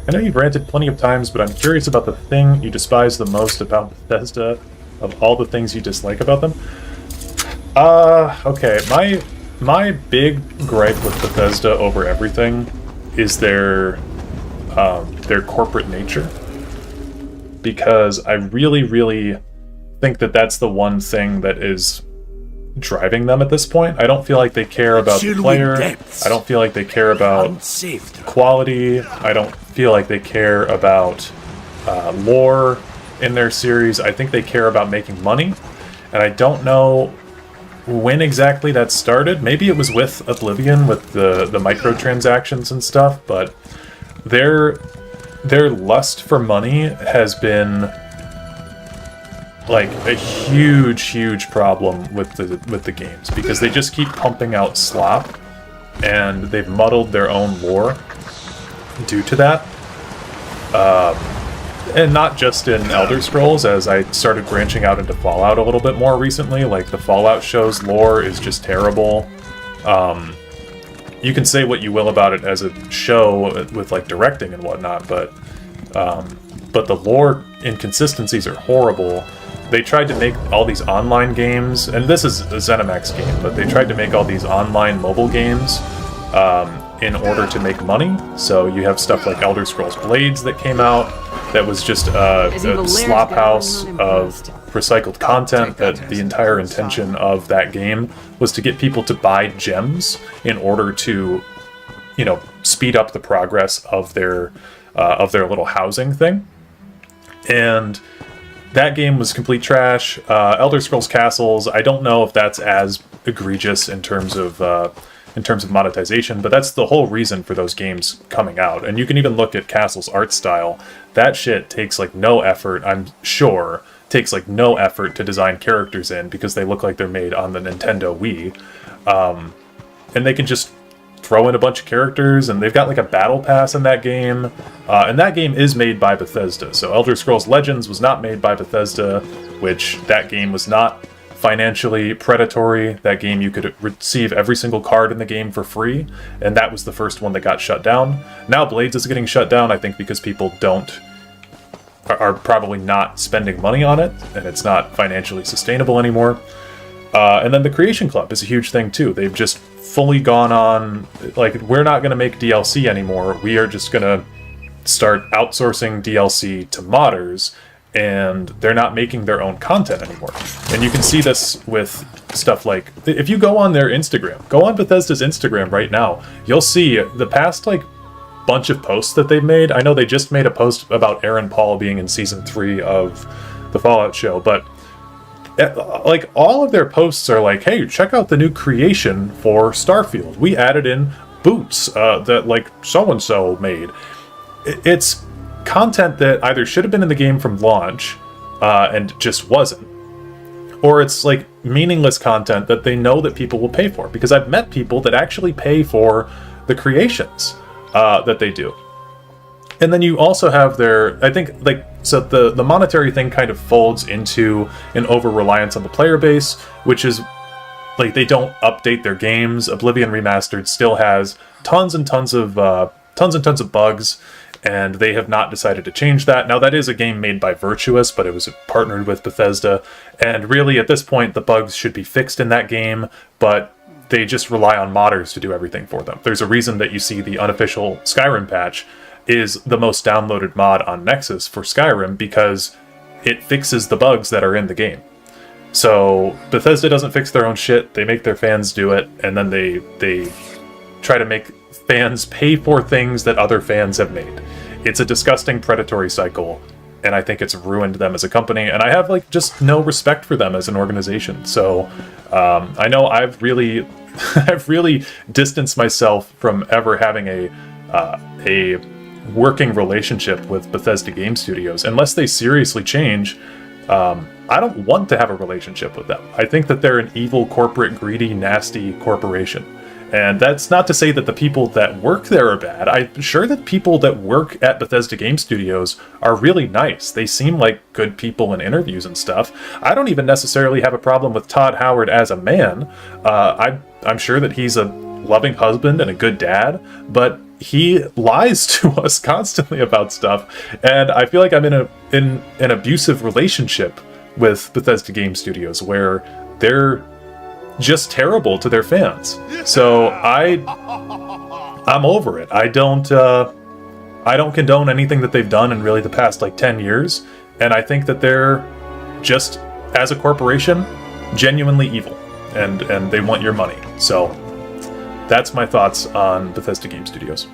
I know you've ranted plenty of times, but I'm curious about the thing you despise the most about Bethesda, of all the things you dislike about them. Okay, my big gripe with Bethesda over everything is their corporate nature. Because I really, really think that that's the one thing that is driving them at this point. I don't feel like they care about the player. I don't feel like they care about quality. I don't feel like they care about lore in their series. I think they care about making money. And I don't know when exactly that started. Maybe it was with Oblivion, with the microtransactions and stuff, but their lust for money has been like a huge problem with the games, because they just keep pumping out slop, and they've muddled their own lore due to that. And not just in Elder Scrolls, as I started branching out into Fallout a little bit more recently. Like, the Fallout show's lore is just terrible. You can say what you will about it as a show with like directing and whatnot, but the lore inconsistencies are horrible. They tried to make all these online games, and this is a ZeniMax game, but they tried to make all these online mobile games in order to make money. So you have stuff like Elder Scrolls Blades that came out that was just a slop house of recycled content, that the entire intention of that game was to get people to buy gems in order to, you know, speed up the progress of their little housing thing. And that game was complete trash. Elder Scrolls Castles, I don't know if that's as egregious in terms of monetization, but that's the whole reason for those games coming out. And you can even look at Castle's art style. That shit takes like no effort, I'm sure, takes like no effort to design characters in, because they look like they're made on the Nintendo Wii. And they can just throw in a bunch of characters, and they've got like a battle pass in that game. And that game is made by Bethesda. So Elder Scrolls Legends was not made by Bethesda, which that game was not financially predatory. That game, you could receive every single card in the game for free, and that was the first one that got shut down. Now Blades is getting shut down, I think, because people are probably not spending money on it, and it's not financially sustainable anymore. And then the Creation Club is a huge thing too. They've just fully gone on, like, we're not going to make DLC anymore. We are just going to start outsourcing DLC to modders, and they're not making their own content anymore. And you can see this with stuff like, if you go on their Instagram, go on Bethesda's Instagram right now, you'll see the past, like, bunch of posts that they've made. I know they just made a post about Aaron Paul being in Season 3 of the Fallout show, but like, all of their posts are like, hey, check out the new creation for Starfield. We added in boots that, like, so-and-so made. It's content that either should have been in the game from launch and just wasn't, or it's like meaningless content that they know that people will pay for, because I've met people that actually pay for the creations that they do. And then you also have their, I think, like, so the monetary thing kind of folds into an over-reliance on the player base, which is, like, they don't update their games. Oblivion Remastered still has tons and tons of bugs, and they have not decided to change that. Now, that is a game made by Virtuous, but it was partnered with Bethesda, and really, at this point, the bugs should be fixed in that game, but they just rely on modders to do everything for them. There's a reason that you see the unofficial Skyrim patch is the most downloaded mod on Nexus for Skyrim, because it fixes the bugs that are in the game. So Bethesda doesn't fix their own shit, they make their fans do it, and then they try to make fans pay for things that other fans have made. It's a disgusting predatory cycle, and I think it's ruined them as a company, and I have, like, just no respect for them as an organization. So I know I've really I've really distanced myself from ever having a working relationship with Bethesda Game Studios. Unless they seriously change, I don't want to have a relationship with them. I think that they're an evil, corporate, greedy, nasty corporation. And that's not to say that the people that work there are bad. I'm sure that people that work at Bethesda Game Studios are really nice. They seem like good people in interviews and stuff. I don't even necessarily have a problem with Todd Howard as a man. I'm sure that he's a loving husband and a good dad, but he lies to us constantly about stuff, and I feel like I'm in an abusive relationship with Bethesda Game Studios where they're just terrible to their fans. So I'm over it. I don't condone anything that they've done in really the past like 10 years, and I think that they're just, as a corporation, genuinely evil, and they want your money. So that's my thoughts on Bethesda Game Studios.